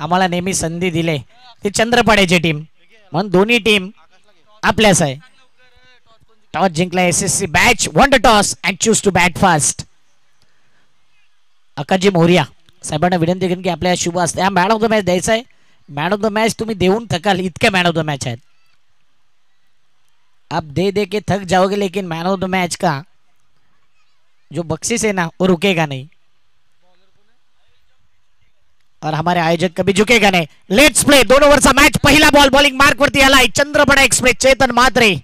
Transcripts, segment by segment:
आम्हाला नेहमी संधी दिले ते चंद्रपाड्याची टीम, म्हणून दोन्ही टीम आपल्याच आहे. टॉस जिंकला SSC batch. Won the toss and choose to bat fast. Akaji Moriya साहेबांना विनंती करेन की आपल्या शुभ असते मॅन ऑफ द मॅच द्यायचा आहे. मॅन ऑफ द मैच तुम्हें देऊन थकाल, इतके मैन ऑफ द मैच है. आप दे दे के थक जाओगे, लेकिन मैन ऑफ द मैच का जो बख्शिश है ना वो रुकेगा नहीं, और हमारे आयोजक कभी झुकेगा नहीं. Let's play. 2 ओव्हरचा मॅच. पहिला बॉल बॉलिंग मार्क वरती आलाय. चंद्रपडा एक्सप्रेस चेतन म्हात्रे.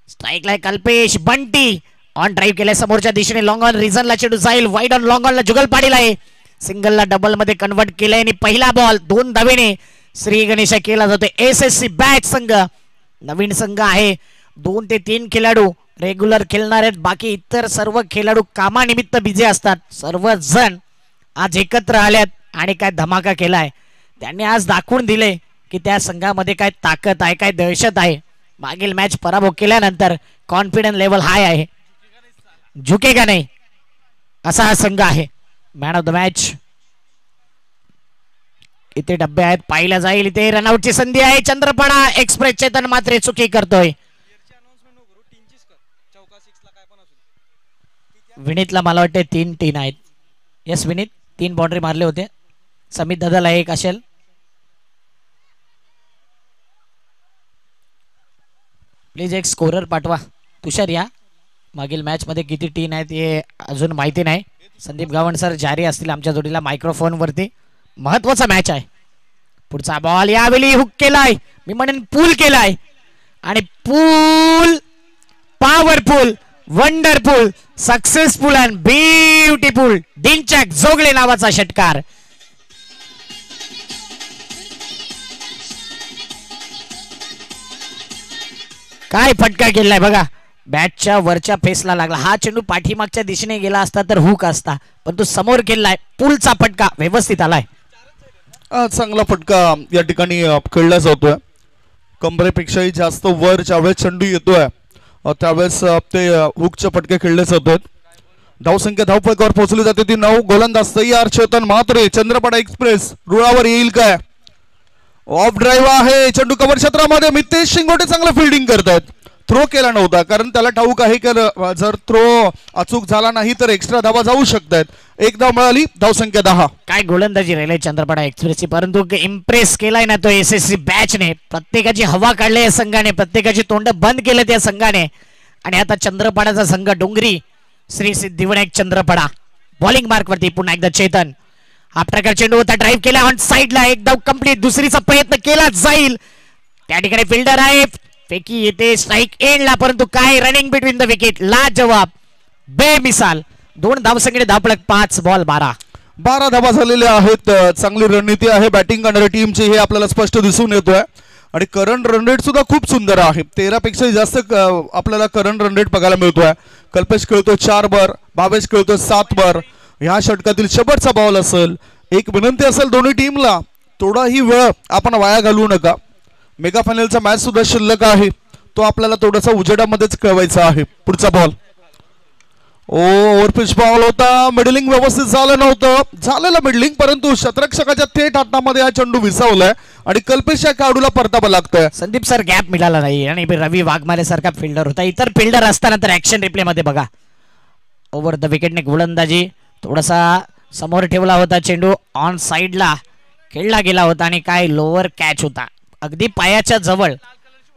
स्ट्राईकला कल्पेश. बंटी ऑन ड्राईव्ह केलाय समोरच्या दिशेने. लॉंग ऑन रिझनला चेंडू जाईल. वाईड ऑन लॉंग ऑनला जुगल पाडीला आहे. सिंगलला डबल मध्ये कन्वर्ट केलंय आणि पहिला बॉल 2 धावेने श्री गणेश केला जातोय. एसएससी बॅच संघ नवीन संघ आहे. 2 ते 3 खेळाडू रेग्युलर खेळणार आहेत. बाकी इतर सर्व खेळाडू कामानिमित्त बिझी असतात. सर्वजण आज एकत्र आल्यात आणि काय धमाका केलाय. त्यांनी आज दाखवून दिले की त्या संघामध्ये काय ताकद आहे, काय दहशत आहे. मागील मॅच पराभव केल्यानंतर कॉन्फिडन्स लेवल हाय आहे. झुकेगा नाही असा हा संघ आहे. Man of the match. इथे डब्बे आहेत, पाहिला जाईल. इथे रनआउटची संधी आहे. चंद्रपडा एक्सप्रेस चेतन मात्रे चुकी करतोय. विनीतला मला वाटते 3 टीन आहेत. यस विनीत 3 बाउंड्री मारले होते. समित दादाला 1 असेल. प्लीज एक स्कोरर पाठवा. तुषार या मागील मॅच मध्ये किती टीन आहेत हे अजून माहिती नाही. संदीप गावण सर जारी असतील आमच्या जोडीला मायक्रोफोन वरती. महत्वाचा मॅच आहे. पुढचा बॉल यावेळी हुक केलाय, मी म्हणेन पूल केलाय, आणि pull powerful, wonderful, successful and beautiful Dinchak Jogle नावाचा षटकार. काय फटका केलाय बघा. बॅटच्या वरच्या फेसला लागला. हा चेंडू पाठीमागच्या दिशेने गेला असता तर हुक असता, पण तो समोर केलाय. पूलचा फटका व्यवस्थित आलाय. चांगला फटका या ठिकाणी खेळला जातोय. कंबरेपेक्षाही जास्त वर ज्यावेळेस चेंडू येतोय त्यावेळेस ते हुकचे फटके खेळले जातात. धावसंख्या धावफलकावर पोहोचली जाते ती 9. गोलंदाज तयार चेतन म्हात्रे. चंद्रपडा एक्सप्रेस रुळावर येईल काय? ऑफ ड्राईव्ह आहे. चेंडू कव्हर क्षेत्रामध्ये. मितेश शिंगोटे चांगलं फिल्डिंग करतायत. थ्रो केला नव्हता कारण त्याला ठाऊक आहे की जर थ्रो अचूक झाला नाही तर एक्स्ट्रा धावा जाऊ शकतात. 1 धाव मिळाली. धावसंख्या 10. काय गोलंदाजी राहिली चंद्रपडा एक्सप्रेसची, परंतु इम्प्रेस केलाय ना तो एसएससी बॅचने. प्रत्येकाची हवा काढली या संघाने, प्रत्येकाची तोंड बंद केलं त्या संघाने. आणि आता चंद्रपडाचा संघ डोंगरी श्री सिद्धिविनायक चंद्रपडा बॉलिंग मार्क वरती. पुन्हा एकदा चेतन. हा प्रकार चेंडू होता ड्राईव्ह केला ऑन साइडला. 1 धाव कंप्लीट. दुसरीचा प्रयत्न केला जाईल. त्या ठिकाणी फिल्डर आहे. फेकी येते स्ट्राइक एंडला, परंतु काय रनिंग बिटवीन द विकेट. लाजवाब, बेमिसाल. 2 धावसंख्येने धावफलक 5 बॉल 12 धावा झालेल्या आहेत. चांगली रणनीती आहे बॅटिंग करणाऱ्या टीमची हे आपल्याला स्पष्ट दिसून येतोय. आणि करंट रन रेट सुद्धा खूप सुंदर आहे. 13 पेक्षा जास्त आपल्याला करंट रन रेट बघायला मिळतोय. कल्पेश खेळतोय 4 वर, भावेश खेळतोय 7 वर. ह्या षटकातील शेवटचा बॉल असेल. एक विनंती असेल दोन्ही टीमला, थोडाही वेळ आपण वाया घालवू नका. मेगा फायनलचा मॅच सुद्धा शिल्लक आहे, तो आपल्याला थोडासा उजेडामध्येच कळवायचा आहे. पुढचा बॉल ओव्हरपिच बॉल होता. मिडलिंग व्यवस्थित झालं नव्हतं. झालेलं मिडलिंग, परंतु शतरक्षकाच्या थेट हातामध्ये हा चेंडू विसावलाय आणि कल्पेश या खेळाडूला परतावा लागतोय. संदीप सर गॅप मिळाला नाही आणि रवी वाघमारे सारखा फिल्डर होता. इतर फिल्डर असताना तर ऍक्शन रिप्ले मध्ये बघा. ओव्हर द विकेटने गोलंदाजी थोडासा समोर ठेवला होता. चेंडू ऑन साइडला खेळला गेला होता आणि काय लोअर कॅच होता, अगदी पायाच्या जवळ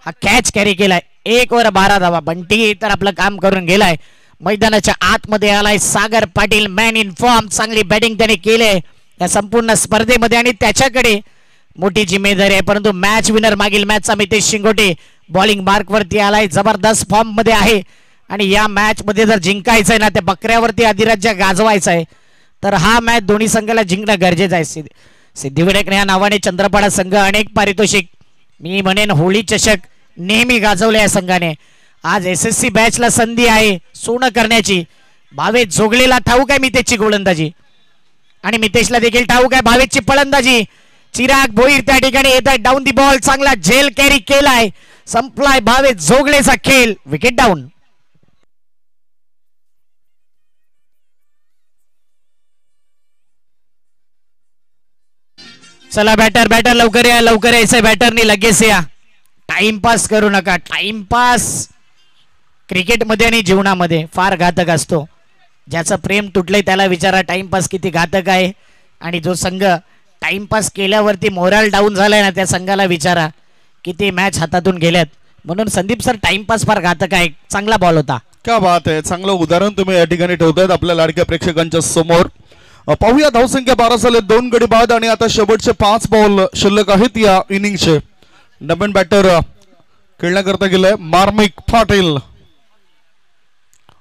हा कॅच कॅरी केलाय. 1 वर 12 धावा. बंटी तर आपलं काम करून गेलाय. मैदानाच्या आतमध्ये आलाय Sagar Patil, man in form. चांगली बॅटिंग त्याने केले या संपूर्ण स्पर्धेमध्ये आणि त्याच्याकडे मोठी जिम्मेदारी आहे. परंतु मॅच विनर मागील मॅचचा मितेश शिंगोटे बॉलिंग मार्क वरती आलाय. जबरदस्त फॉर्म मध्ये आहे आणि या मॅच मध्ये जर जिंकायचंय ना, त्या बकऱ्यावरती अधिराज्य गाजवायचं आहे, तर हा मॅच दोन्ही संघाला जिंकणं गरजेचं आहे. सिद्धिविनायक या नावाने चंद्रपडा संघ अनेक पारितोषिक, मी म्हणेन होळी चषक नेहमी गाजवले या संघाने. आज एसएससी बॅचला संधी आहे सोनं करण्याची. भावेश जोगलेला ठाऊक आहे मितेशची गोलंदाजी आणि मितेशला देखील ठाऊक आहे भावेशची फलंदाजी. चिराग भोईर त्या ठिकाणी येत आहे. डाऊन दी बॉल चांगला झेल कॅरी केलाय. संपलाय भावेश जोगलेचा खेळ. Wicket down. चला बॅटर बॅटर लवकर या, लवकर यायचंय बॅटरनी, लगेच या. टाइमपास करू नका. टाइमपास क्रिकेटमध्ये आणि जीवनामध्ये फार घातक असतो. ज्याचं प्रेम तुटलंय त्याला विचारा टाइमपास किती घातक आहे. आणि जो संघ टाइमपास केल्यावरती मोरल डाऊन झालाय ना, त्या संघाला विचारा किती मॅच हातातून गेल्यात. म्हणून संदीप सर टाइमपास फार घातक आहे. चांगला बॉल होता. क्या बात आहे. चांगलं उदाहरण तुम्ही या ठिकाणी ठेवतायत आपल्या लाडक्या प्रेक्षकांच्या समोर. पाहूया धावसंख्या 12 झाले, 2 गडी बाद आणि आता शेवटचे 5 बॉल शिल्लक आहेत या इनिंगचे. नवीन बॅटर खेळण्याकरता गेलाय मार्मिक पाटील.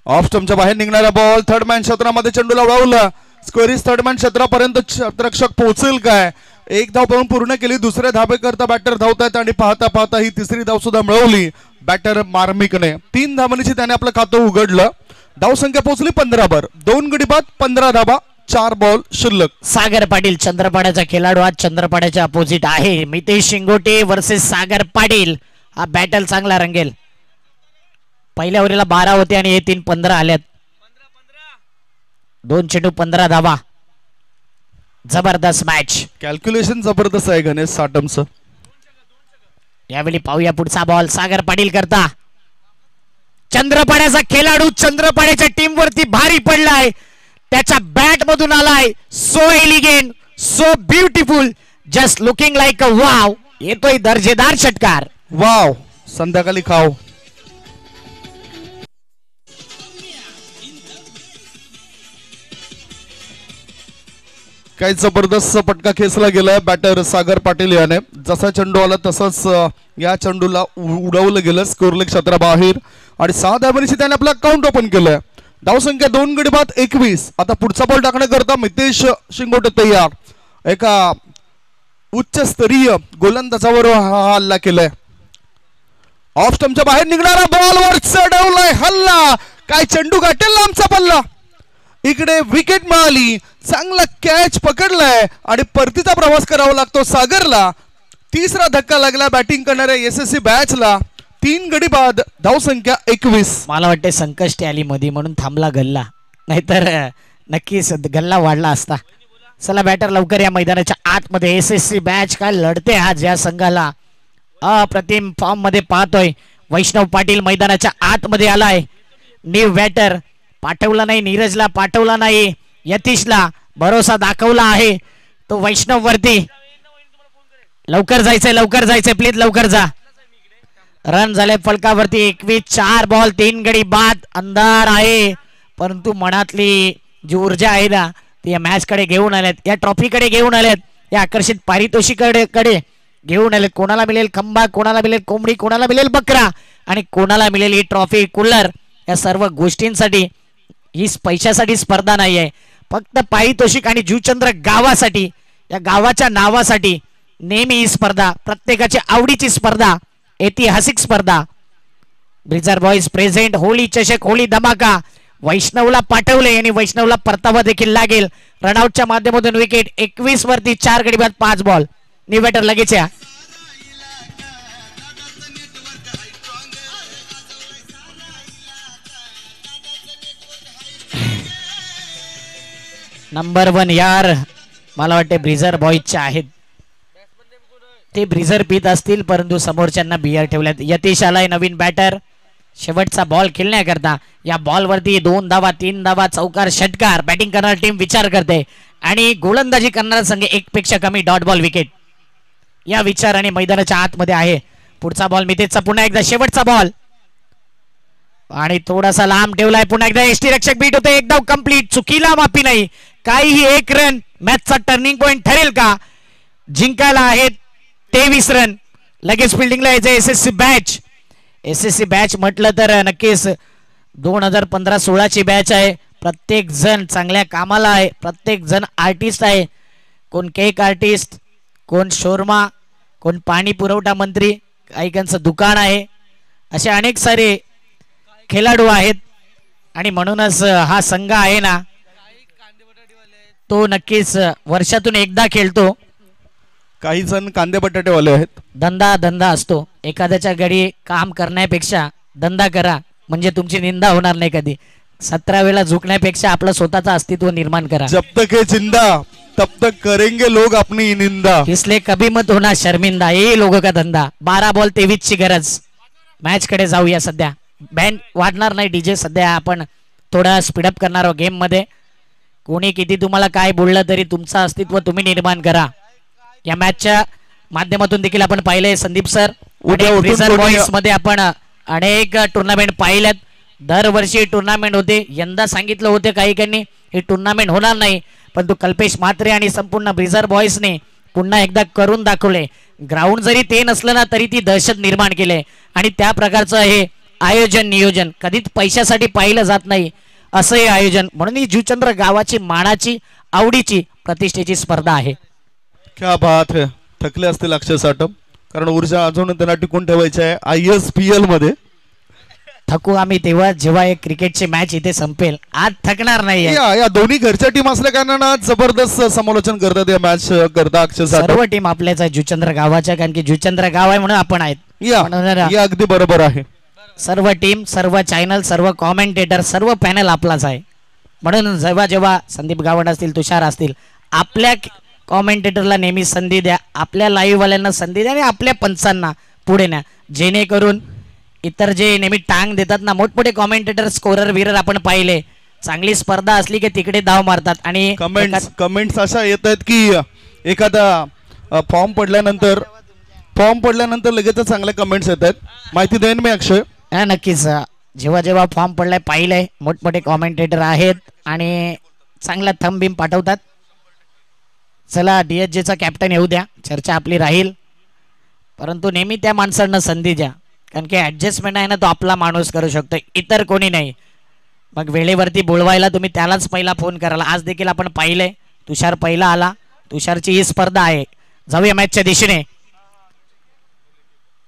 ऑफ स्टंपच्या बाहेर निघणारा बॉल थर्ड मॅन क्षेत्रामध्ये चेंडूला उडवला. स्क्वेअरिस थर्ड मॅन क्षेत्रापर्यंत क्षेत्ररक्षक पोहोचेल काय? एक धाव पळून पूर्ण केली. दुसऱ्या धावेकरता बॅटर धावतायत आणि पाहता पाहता ही तिसरी धाव सुद्धा मिळवली बॅटर मार्मिकने. 3 धावांची त्याने आपलं खातं उघडलं. धावसंख्या पोहोचली 15 वर. 2 गडी बाद, 15 धावा, 4 बॉल शिल्लक. सागर पाटील चंद्रपाड्याचा खेळाडू आज चंद्रपाड्याच्या अपोजिट आहे. मितेश शिंगोटे वर्सेस सागर पाटील. हा बॅटल चांगला रंगेल. पहिल्या ओव्हरीला 12 होते आणि हे 3 15 आल्यात. 2 चेंडू 15 धावा. जबरदस्त मॅच. कॅल्क्युलेशन जबरदस्त आहे गणेश साटमचं. यावेळी पाहूया पुढचा बॉल सागर पाटील करता. चंद्रपाड्याचा खेळाडू चंद्रपाड्याच्या टीम वरती भारी पडलाय. त्याच्या बॅट मधून आलाय. So elegant, so beautiful, just looking like a wow. येतोय दर्जेदार षटकार. वाव. संध्याकाळी खाव. काही जबरदस्त फटका खेचला गेलाय बॅटर सागर पाटील याने. जसा चेंडू आला तसंच या चेंडूला उडवलं गेलं स्कोरले क्षेत्राबाहेर आणि 6 धावांची त्याने आपला अकाउंट ओपन केलंय. धावसंख्या 2 गडी बाद 21. आता पुढचा बॉल टाकण्याकरता मितेश शिंगोटे तयार. एका उच्च स्तरीय गोलंदाजावर हा हल्ला केलाय. ऑफ स्टंपच्या बाहेर निघणारा बॉल वर चढवलाय हल्ला. काय चेंडू गाठेल लांबचा पल्ला. इकडे विकेट मिळाली. चांगला कॅच पकडलाय आणि परतीचा प्रवास करावा लागतो सागरला. तिसरा धक्का लागला बॅटिंग करणाऱ्या एसएससी बॅचला. 3 गडी बाद, धावसंख्या 21. मला वाटते संकष्टी आली मध्ये म्हणून थांबला गल्ला, नाहीतर नक्कीच गल्ला वाढला असता. चला बॅटर लवकर या मैदानाच्या आतमध्ये. एसएससी बॅच काय लढते आज या संघाला. अप्रतिम फॉर्म मध्ये पाहतोय. वैष्णव पाटील मैदानाच्या आतमध्ये आलाय. न्यू बॅटर पाठवला नाही, नीरजला पाठवला नाही, यतीशला भरोसा दाखवला आहे तो वैष्णव वरती. लवकर जायचंय, लवकर जायचंय, प्लीज लवकर जा. रन झाले फलकावरती 21. 4 बॉल 3 गडी बाद. अंधार आहे परंतु मनातली जी ऊर्जा आहे ना ती या मॅच कडे घेऊन आल्यात, या ट्रॉफी कडे घेऊन आल्यात, या आकर्षित पारितोषिकाकडे घेऊन आलेत. कोणाला मिळेल खंबा, कोणाला मिळेल कोंबडी, कोणाला मिळेल बकरा आणि कोणाला मिळेल ही ट्रॉफी कूलर. या सर्व गोष्टींसाठी ही पैशासाठी स्पर्धा नाही आहे, फक्त पारितोषिक आणि जुचंद्र गावासाठी, या गावाच्या नावासाठी नेहमी ही स्पर्धा, प्रत्येकाची आवडीची स्पर्धा, ऐतिहासिक स्पर्धा. Breezer boys present. होळी चषक, होळी धमाका. वैष्णवला पाठवले आणि वैष्णवला परतावा देखील लागेल. रनआउटच्या माध्यमातून विकेट. 21 वरती 4 गडी बाद 5 बॉल. न्यू बॅटर लगेच या. नंबर 1 यार मला वाटते ब्रिजर बॉयजचे आहेत. ते ब्रिजर पीत असतील परंतु समोरच्यांना बियर ठेवल्यात. यतीश आलाय नवीन बॅटर. शेवटचा बॉल खेळण्याकरता. या बॉल वरती 2 धावा, 3 धावा, चौकार, षटकार. बॅटिंग करणारी टीम विचार करते आणि गोलंदाजी करणारा संघ 1 पेक्षा कमी डॉट बॉल विकेट या विचाराने मैदानाच्या आतमध्ये आहे. पुढचा बॉल मितेशचा पुन्हा एकदा शेवटचा बॉल आणि थोडासा लांब ठेवलाय. पुन्हा एकदा एसटी रक्षक बीट होते. एक धाव कंप्लीट. चुकीला माफी नाही. काहीही 1 रन मॅचचा टर्निंग पॉइंट ठरेल का? जिंकायला आहेत 23 रन. लगेच फिल्डिंगला यायचं एसएससी बॅच. एसएससी बॅच म्हटलं तर नक्कीच 2015-16 ची बॅच आहे. प्रत्येक जण चांगल्या कामाला आहे, प्रत्येक जण आर्टिस्ट आहे. कोण केक आर्टिस्ट, कोण शोरमा, कोण पाणी पुरवठा मंत्री, काहीकांचं दुकान आहे. असे अनेक सारे खेळाडू आहेत आणि म्हणूनच हा संघ आहे ना तो नक्कीच वर्षातून एकदा खेळतो. काही जण कांदे बटाटेवाले आहेत. धंदा असतो. एखाद्याच्या घरी काम करण्यापेक्षा धंदा करा म्हणजे तुमची निंदा होणार नाही कधी. 17 वेळा झुकण्यापेक्षा आपलं स्वतःचं अस्तित्व निर्माण करा. जब तक है जिंदा तब तक करेंगे लोग अपनी निंदा. इसलिए कभी मत होणार शर्मिंदा, ये लोगों का धंदा. 12 बॉल 23 ची गरज. मॅच कडे जाऊया. सध्या बँड वाढणार नाही डीजे. सध्या आपण थोडा स्पीडअप करणार आहोत गेम मध्ये. कोणी किती तुम्हाला काय बोललं तरी तुमचं अस्तित्व तुम्ही निर्माण करा. या मॅचच्या माध्यमातून देखील आपण पाहिलंय संदीप सर. रिझर्व्ह बॉईज मध्ये आपण अनेक टुर्नामेंट पाहिल्यात. दरवर्षी टुर्नामेंट होते. यंदा सांगितलं होते काही ही टुर्नामेंट होणार नाही, परंतु कल्पेश म्हात्रे आणि संपूर्ण रिझर्व्ह बॉईजने पुन्हा एकदा करून दाखवले. ग्राउंड जरी ते नसलं ना तरी ती दहशत निर्माण केले. आणि त्या प्रकारचं हे आयोजन नियोजन कधीच पैशासाठी पाहिलं जात नाही असं हे आयोजन. म्हणून ही जुचंद्र गावाची मानाची आवडीची प्रतिष्ठेची स्पर्धा आहे. क्या बात है. थकले असतील अक्षय साटम, कारण ऊर्जा अजून त्यांना टिकून ठेवायची आहे ISPL मध्ये. थकू आम्ही तेव्हा जेव्हा एक क्रिकेटची मॅच इथे संपेल. आज थकणार नाही. या दोन्ही घरच्या टीम असल्या कारणानं जबरदस्त समालोचन करतात या मॅच करता अक्षय साटम. सर्व टीम आपल्याच आहे जुचंद्र गावाच्या, कारण की जुचंद्र गाव आहे म्हणून आपण आहेत. या अगदी बरोबर आहे. सर्व टीम, सर्व चॅनल, सर्व कॉमेंटेटर, सर्व पॅनल आपलाच आहे. म्हणून जेव्हा जेव्हा संदीप गावंड असतील, तुषार असतील, आपल्या कॉमेंटेटरला नेहमी संधी द्या, आपल्या लाईव्ह वाल्यांना संधी द्या आणि आपल्या पंचांना पुढे न्या, जेणेकरून इतर जे नेहमी टांग देतात ना मोठमोठे कॉमेंटेटर, स्कोरर विरर आपण पाहिले, चांगली स्पर्धा असली की तिकडे धाव मारतात. आणि कमेंट्स अशा येत आहेत की एखादा फॉर्म पडल्यानंतर लगेच चांगल्या कमेंट्स येत आहेत. माहिती देईन मी अक्षय. नक्कीच. जेव्हा जेव्हा फॉर्म पडलाय पाहिलंय, मोठमोठे कॉमेंटेटर आहेत आणि चांगला थंब बिम पाठवतात. चला DSJ चा कॅप्टन येऊ द्या, चर्चा आपली राहील, परंतु नेहमी त्या माणसांना संधी द्या, कारण की ऍडजस्टमेंट आहे ना तो आपला माणूस करू शकतो, इतर कोणी नाही. मग वेळेवरती बोलवायला तुम्ही त्यालाच पहिला फोन करायला. आज देखील आपण पाहिलंय तुषार पहिला आला. तुषारची ही स्पर्धा आहे. जाऊया मॅचच्या दिशेने.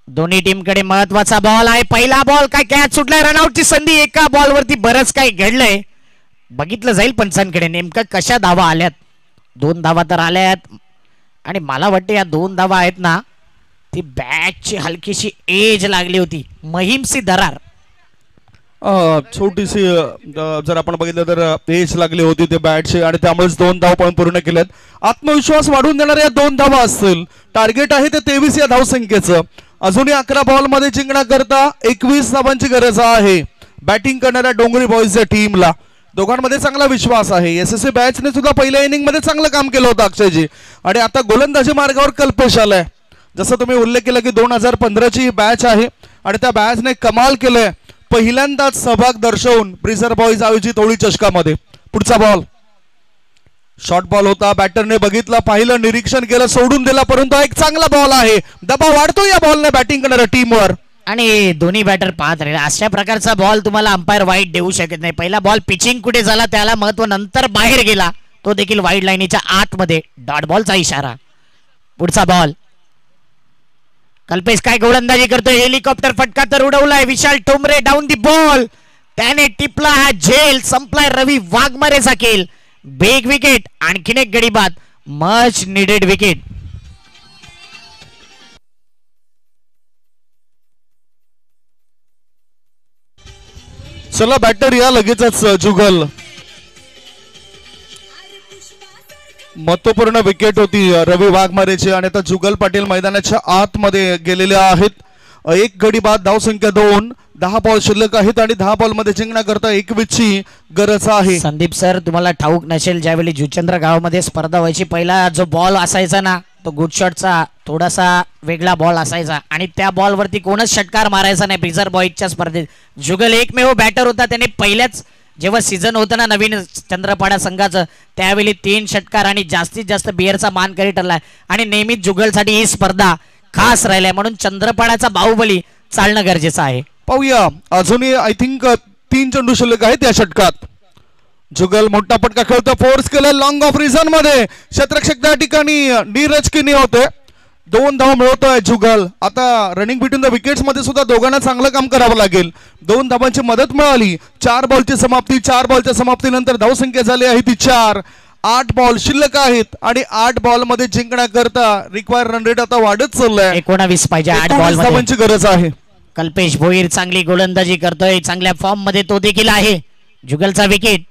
दोन्ही टीम कडे महत्वाचा बॉल आहे. पहिला बॉल काय कॅच सुटलाय, रनआउटची संधी. एका बॉलवरती बरंच काही घडलंय, बघितलं जाईल पंचांकडे नेमकं कशा धावा आल्यात. 2 धावा तर आल्यात आणि मला वाटतं या 2 धावा आहेत ना ती बॅटची हलकीशी एज लागली होती. महिमसी दरार छोटीशी जर आपण बघितलं तर एज लागली होती ते बॅटची आणि त्यामुळेच 2 धावा पण पूर्ण केल्यात. आत्मविश्वास वाढवून देणाऱ्या 2 धावा असतील. टार्गेट आहे ते 23 या धावसंख्येचं. अजूनही 11 बॉल मध्ये जिंकण्याकरता 21 धावांची गरज आहे बॅटिंग करणाऱ्या डोंगरी बॉईजच्या टीमला. दोघांमध्ये चांगला विश्वास आहे. SSC बॅचने सुद्धा पहिल्या इनिंग मध्ये चांगलं काम केलं होतं अक्षयजी, आणि आता गोलंदाजी मार्गावर कल्पेश आलाय. जसं तुम्ही उल्लेख केला की 2015ची बॅच आहे आणि त्या बॅचने कमाल केलंय. पहिल्यांदाच सहभाग दर्शवून रिझर्व्ह बॉईज आयोजित होळी चषकामध्ये. पुढचा बॉल शॉर्ट बॉल होता. बॅटरने बघितलं, पाहिलं, निरीक्षण केलं, सोडून दिला, परंतु एक चांगला बॉल आहे. दबाव वाढतो या बॉलने बॅटिंग करणाऱ्या टीमवर आणि दोन्ही बॅटर पाहत राहिले. अशा प्रकारचा बॉल तुम्हाला अंपायर वाईट देऊ शकत नाही. पहिला बॉल पिचिंग कुठे झाला त्याला महत्व, नंतर बाहेर गेला तो देखील वाईड लाईनीच्या आतमध्ये. डॉट बॉलचा इशारा. पुढचा बॉल. कल्पेश काय गोलंदाजी करतोय. हेलिकॉप्टर फटका तर उडवलाय. विशाल ठोंबरे डाऊन दी बॉल. त्याने टिपला हा झेल. संपलाय रवी वाघमारेचा खेळ. Big wicket. आणखीन एक गडी बाद. Much needed wicket. चला बॅटर या लगेचच जुगल. महत्वपूर्ण विकेट होती रवी वाघमारेची आणि आता जुगल पाटील मैदानाच्या आतमध्ये गेलेले आहेत. 1 गडी बाद. धावसंख्या 2. 10 बॉल शिल्लक आहेत आणि 10 बॉल मध्ये जिंकण्याकरता 21 ची गरज आहे. संदीप सर तुम्हाला ठाऊक नसेल, ज्यावेळी जुचंद्र गावामध्ये स्पर्धा व्हायची पहिला जो बॉल असायचा ना तो गुड शॉटचा थोडासा वेगळा बॉल असायचा आणि त्या बॉलवरती कोणच षटकार मारायचा नाही. रिझर्व्ह बॉईजच्या स्पर्धेत जुगल एकमेव बॅटर होता. त्याने पहिल्याच जेव्हा सीझन होतं ना नवीन चंद्रपाडा संघाचं त्यावेळी 3 षटकार आणि जास्तीत जास्त बिअरचा मानकरी ठरलाय आणि नेहमीच जुगलसाठी ही स्पर्धा खास राहिलाय. म्हणून चंद्रपाडाचा बाहुबली चालणं गरजेचं आहे. पाहूया. अजूनही आय थिंक 3 चेंडू शिल्लक आहेत या षटकात. जुगल मोठा पटका खेळतो. फोर्स केलं लॉंग ऑफ रिझन मध्ये. क्षेत्ररक्षक त्या ठिकाणी नीरज किनी होते. 2 धावा मिळवतोय जुगल. आता रनिंग बिटवीन द विकेट्स मध्ये सुद्धा दोघांना चांगलं काम करावं लागेल. 2 धावांची मदत मिळाली. 4 बॉलची समाप्ती. 4 बॉलच्या समाप्तीनंतर धावसंख्या झाली आहे ती 4. 8 बॉल शिल्लक आहेत आणि 8 बॉल मध्ये जिंकण्याकरता रिक्वायर रन रेट आता वाढत चाललाय. 19 पाहिजे 8 बॉल धावांची गरज आहे. कल्पेश भोईर चांगली गोलंदाजी करतोय. चांगल्या फॉर्म मध्ये तो देखील आहे. जुगलचा विकेट.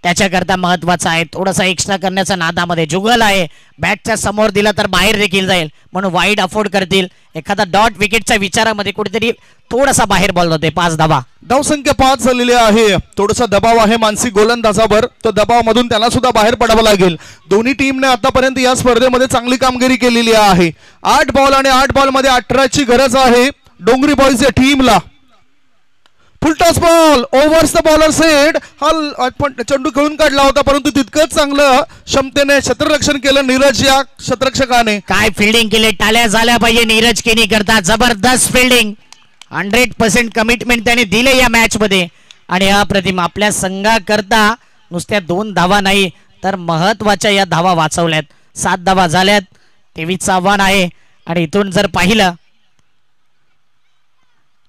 त्याच्याकरता महत्वाचा आहे. थोडासा एक्स्ट्रा करण्याच्या नादामध्ये जुगल आहे, बॅटच्या समोर दिला तर बाहेर देखील जाईल म्हणून वाईड अफोर्ड करतील. एखादा डॉट विकेटच्या विचारामध्ये कुठेतरी थोडासा बाहेर बॉल होते. 5 धावा, धावसंख्या 5 झालेली आहे. थोडासा दबाव आहे मानसिक गोलंदाजावर, तो दबावामधून त्याला सुद्धा बाहेर पडावं लागेल. दोन्ही टीमने आतापर्यंत या स्पर्धेमध्ये चांगली कामगिरी केलेली आहे. 8 बॉल आणि 8 बॉल मध्ये 18ची गरज आहे डोंगरी बॉईज या टीमला. Full toss ball overs the bowler sed. हा चेंडू खेळून काढला होता परंतु तितकंच चांगलं क्षमतेने क्षेत्ररक्षण केलं नीरज या क्षेत्ररक्षकाने. काय फिल्डिंग केले, टाळ्या झाल्या पाहिजे नीरज केनी करता. जबरदस्त फिल्डिंग, 100% कमिटमेंट त्याने दिले या मॅच मध्ये आणि अप्रतिम. आपल्या संघाकरता नुसत्या 2 धावा नाही तर महत्वाच्या या धावा वाचवल्यात. 7 धावा झाल्यात, 23 आव्हान आहे. आणि इथून जर पाहिलं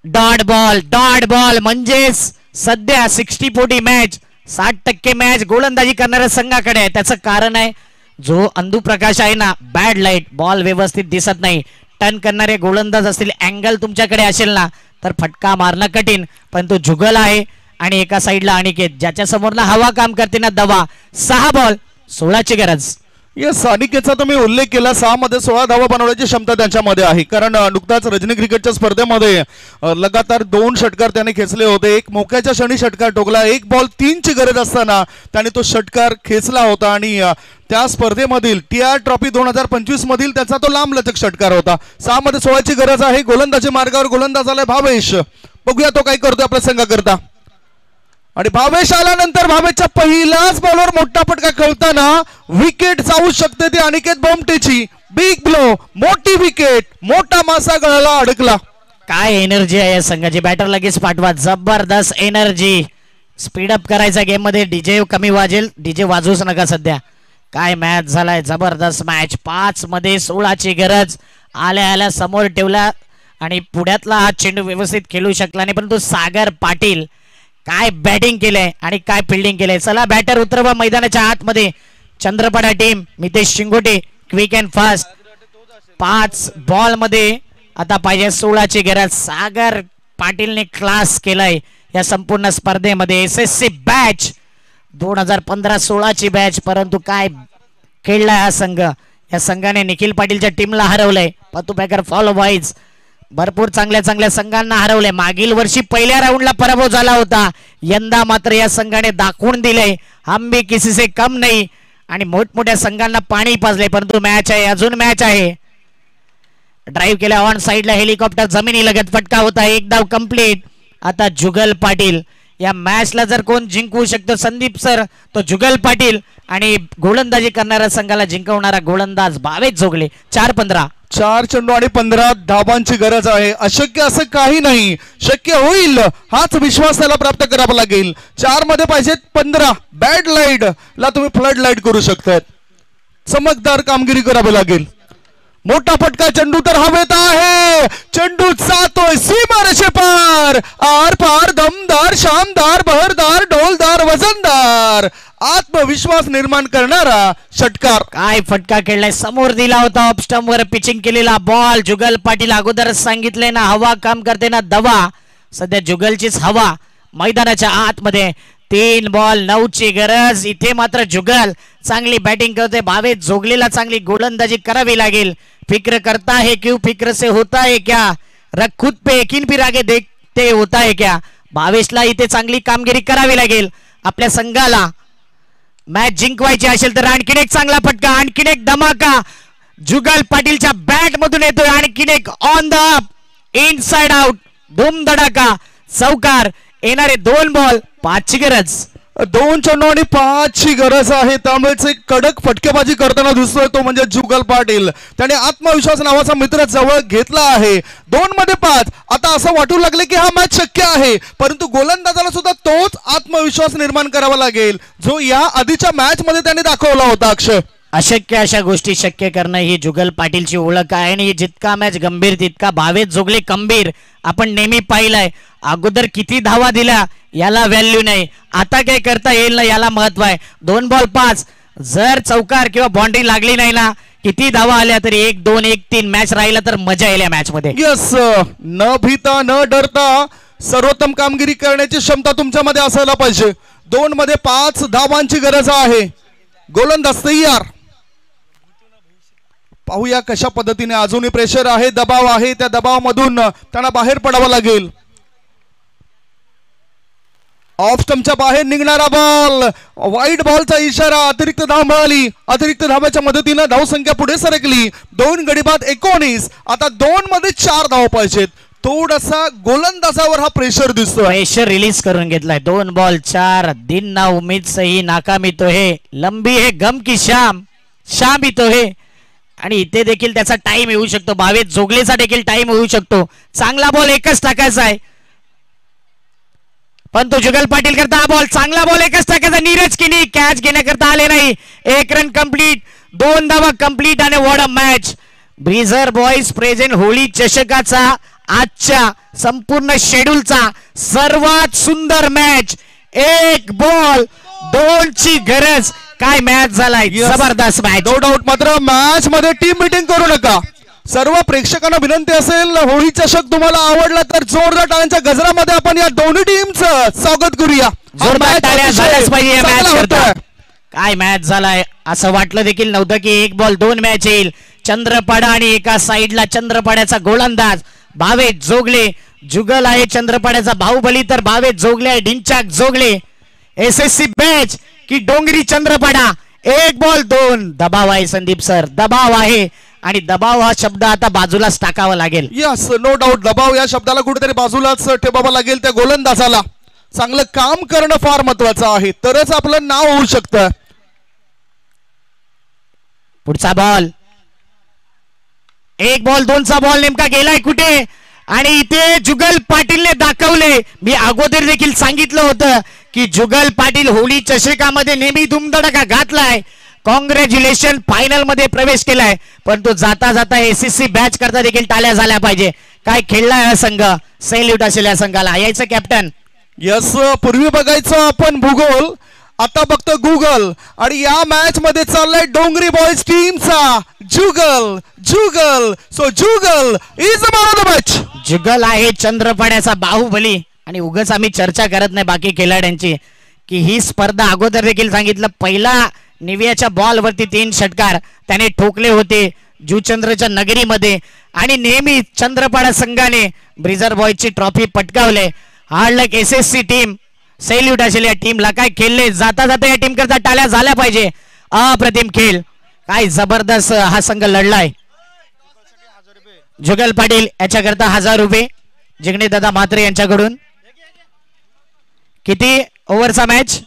डॉट बॉल म्हणजेच सध्या 60-40 मॅच, 60% मॅच गोलंदाजी करणाऱ्या संघाकडे आहे. त्याचं कारण आहे जो अंधू प्रकाश आहे ना, बॅड लाईट, बॉल व्यवस्थित दिसत नाही. टर्न करणारे गोलंदाज असतील, अँगल तुमच्याकडे असेल ना तर फटका मारणं कठीण. परंतु जुगल आहे आणि एका साईडला अनिकेत, ज्याच्या समोरला हवा काम करते ना दवा. 6 बॉल 16ची गरज. येस, अनिकेतचा तुम्ही उल्लेख केला. 6 मध्ये 16 धावा बनवण्याची क्षमता त्यांच्यामध्ये आहे. कारण नुकताच रजनी क्रिकेटच्या स्पर्धेमध्ये लगातार 2 षटकार त्याने खेचले होते. एक मोक्याच्या क्षणी षटकार ठोकला, 1 बॉल 3ची गरज असताना त्याने तो षटकार खेचला होता आणि त्या स्पर्धेमधील TR ट्रॉफी 2025 मधील त्याचा तो लांबलचक षटकार होता. 6 मध्ये 16ची गरज आहे. गोलंदाजी मार्गावर गोलंदाज आलाय भावेश. बघूया तो काय करतोय आपल्या संघाकरता. आणि भावेश आल्यानंतर भावेशच्या पहिलाच बॉलवर मोठा फटका खेळताना विकेट जाऊ शकते ती अनिकेत बोमटेची. बिग ब्लो, मोठी विकेट, मोठा मासा गळाला अडकला. काय एनर्जी आहे या संघाची. बॅटर लगेच पाठवा, जबरदस्त एनर्जी. स्पीडअप करायचा गेम मध्ये. डीजे कमी वाजेल, डीजे वाजवूच नका सध्या. काय मॅच झालाय, जबरदस्त मॅच. 5 मध्ये 16ची गरज. आल्या समोर ठेवला आणि पुढ्यातला हा चेंडू व्यवस्थित खेळू शकला नाही. परंतु सागर पाटील काय बॅटिंग केलंय आणि काय फिल्डिंग केलंय. चला बॅटर उतरवा मैदानाच्या आतमध्ये. Chandrapada team, Mitesh Shingote, quick and fast. 5 ball मध्ये आता पाहिजे 16ची गरज. सागर पाटीलने क्लास केलाय या संपूर्ण स्पर्धेमध्ये. SSC बॅच 2015-16ची बॅच, परंतु काय खेळलाय हा संघ. या संघाने निखिल पाटीलच्या टीमला हरवलंय. पतू पॅकर, फॉलो वाईज भरपूर चांगल्या संघांना हरवले. मागील वर्षी पहिल्या राऊंडला पराभव झाला होता. यंदा मात्र या संघाने दाखवून दिले हम भी किसी से कम नहीं आणि मोठमोठ्या संघांना पाणी पाजले. परंतु मॅच आहे, अजून मॅच आहे. ड्राईव्ह केला ऑन साइडला, हेलिकॉप्टर जमिनी लगत फटका होता. 1 धाव कंप्लीट. आता जुगल पाटील. या मॅचला जर कोण जिंकवू शकतो संदीप सर तो जुगल पाटील. आणि गोलंदाजी करणाऱ्या संघाला जिंकवणारा गोलंदाज भावेश जोगले. 4-15, 4 चेंडू आणि 15 धावांची गरज आहे. अशक्य असं काही नाही, शक्य होईल हाच विश्वास त्याला प्राप्त करावा लागेल. 4 मध्ये पाहिजेत 15. बॅड लाईट ला तुम्ही फ्लड लाईट करू शकतात. चमकदार कामगिरी करावी लागेल. मोठा फटका, चेंडू तर हवेत आहे. चेंडू जातोय सीमारेषे पार. आर पार, दमदार, शानदार, बहरदार, ढोलदार, वजनदार, आत्मविश्वास निर्माण करणारा षटकार. काय फटका खेळलाय. समोर दिला होता ऑफ स्टंप वर पिचिंग केलेला बॉल. जुगल पाटील अगोदरच सांगितले ना, हवा काम करते ना दवा. सध्या जुगलचीच हवा मैदानाच्या आतमध्ये. 3 बॉल 9ची गरज. इथे मात्र जुगल चांगली बॅटिंग करते. भावेश जोगलेला चांगली गोलंदाजी करावी लागेल. फिक्र करता है क्यों, फिक्र से होता है क्या, रख खुद पे यकीन फिर आगे देखते होता है क्या. भावेशला इथे चांगली कामगिरी करावी लागेल. आपल्या संघाला मॅच जिंकवायची असेल तर. आणखीन एक चांगला फटका, आणखीन एक धमाका जुगल पाटीलच्या बॅट मधून येतोय. आणखीन एक on the up, inside out, धूम धडाका, चौकार. येणारे 2 बॉल 5ची गरज. 2 चेंडू आणि 5ची गरज आहे. त्यामुळेच एक कडक फटकेबाजी करताना दिसतोय तो म्हणजे जुगल पाटील. त्याने आत्मविश्वास नावाचा मित्र जवळ घेतला आहे. 2 मध्ये 5. आता असं वाटू लागले की हा मॅच शक्य आहे, परंतु गोलंदाजाला सुद्धा तोच आत्मविश्वास निर्माण करावा लागेल जो या आधीच्या मॅच मध्ये त्याने दाखवला होता. अक्षय, अशक्य अशा गोष्टी शक्य करणं ही जुगल पाटीलची ओळख आहे. आणि जितका मॅच गंभीर तितका भावेश जोगले खंबीर. आपण नेहमी पाहिलंय, अगोदर किती धावा दिल्या याला व्हॅल्यू नाही, आता काय करता येईल ना याला महत्व आहे. 2 बॉल 5. जर चौकार किंवा बाउंड्री लागली नाही ना, किती धावा आल्या तरी 1-2, 1-3 मॅच राहिला तर मजा येईल या मॅच मध्ये. यस, न भीता न डरता सर्वोत्तम कामगिरी करण्याची क्षमता तुमच्यामध्ये असायला पाहिजे. 2 मध्ये 5 धावांची गरज आहे. गोलंदाज तयार. पाहूया कशा पद्धतीने अजूनही प्रेशर आहे, दबाव आहे, त्या दबावामधून त्यांना बाहेर पडावं लागेल. ऑफ स्टंपच्या बाहेर निघणारा बॉल, वाईट बॉलचा इशारा. अतिरिक्त धाव मिळाली. अतिरिक्त धावाच्या मदतीने धावसंख्या पुढे सरकली. 2 गडी बाद 19. आता 2 मध्ये 4 धाव पाहिजेत. थोडासा गोलंदाजावर हा प्रेशर दिसतोय. प्रेशर रिलीज करून घेतलाय. 2 बॉल 4. दिन ना उम्मीद सही नाकामी तो है, लंबी है गम की शाम, शाम ही तो है. आणि इथे देखील त्याचा टाइम येऊ शकतो. भावेश जोगलेचा देखील टाइम होऊ शकतो. चांगला बॉल एकच टाकायचा आहे, पण तो जुगल पाटील करता हा बॉल चांगला बॉल एकच टाकायचा. नीरज किनी कॅच घेण्याकरता आले नाही. 1 रन कंप्लीट, 2 धावा कंप्लीट आणि what a match. Breezer boys present Holi चषकाचा आजच्या संपूर्ण शेड्यूलचा सर्वात सुंदर मॅच. 1 बॉल 2 ची गरज. काय मॅच झालाय, जबरदस्त मॅच. No doubt. मात्र मॅच मध्ये टीम मीटिंग करू नका. सर्व प्रेक्षकांना विनंती असेल, होळी चषक तुम्हाला आवडला तर जोरदार टाळ्यांच्या गजरामध्ये आपण या दोन्ही टीमचं स्वागत करूया. जोरदार टाळ्या झाल्याच पाहिजे या मॅच करता. काय मॅच झालाय, असं वाटलं देखील नव्हतं की 1 बॉल 2 मॅच येईल. चंद्रपाडा आणि एका साइडला चंद्रपाड्याचा गोलंदाज भावेश जोगले. जुगल आहे चंद्रपाड्याचा बाहुबली, तर भावेश जोगले आहे डिंचाक जोगले. एसएससी बॅच की डोंगरी चंद्रपाडा. 1 बॉल 2. दबाव आहे संदीप सर, दबाव आहे. आणि दबाव हा शब्द आता बाजूलाच टाकावा लागेल. Yes, no doubt. दबाव या शब्दाला कुठेतरी बाजूलाच ठेवावा लागेल. त्या गोलंदाजाला चांगलं काम करणं फार महत्वाचं आहे, तरच आपलं नाव होऊ शकतं. पुढचा बॉल 1 बॉल 2 चा बॉल नेमका गेलाय कुठे. आणि इथे जुगल पाटीलने दाखवले. मी अगोदर देखील सांगितलं होतं की जुगल पाटील होळी चषकामध्ये नेहमी धुमधडका घातलाय. कॉंग्रॅच्युलेशन, फायनल मध्ये प्रवेश केलाय. पण तो जाता जाता एसएससी बॅच करता देखील टाळ्या झाल्या पाहिजे. काय खेळलाय हा संघ, सैल्यूट असेल या संघाला. यायचं कॅप्टन. यस, पूर्वी बघायचो आपण भूगोल, आता बघतो गुगल. आणि या मॅच मध्ये चाललाय डोंगरी बॉयज टीमचा Jugal. Jugal, so Jugal is a man of the match. Jugal आहे चंद्रपाड्याचा बाहुबली. आणि उगाच आम्ही चर्चा करत नाही बाकी खेळाड्यांची, की ही स्पर्धा अगोदर देखील सांगितलं, पहिला निवियाच्या बॉल वरती 3 षटकार त्याने ठोकले होते जुचंद्रच्या नगरीमध्ये. आणि नेहमी चंद्रपाडा संघाने ब्रिझर बॉयची ट्रॉफी पटकावले. हार्ड लक एसएससी टीम, सैल्यूट असेल या टीमला. काय खेळले, जाता जाता या टीम करता टाळ्या झाल्या पाहिजे. अप्रतिम खेळ, काय जबरदस्त हा संघ लढलाय. जुगल पाटील याच्याकरता 1000 रुपये जिग्ने दादा म्हात्रे यांच्याकडून. किती ओव्हरचा मॅच.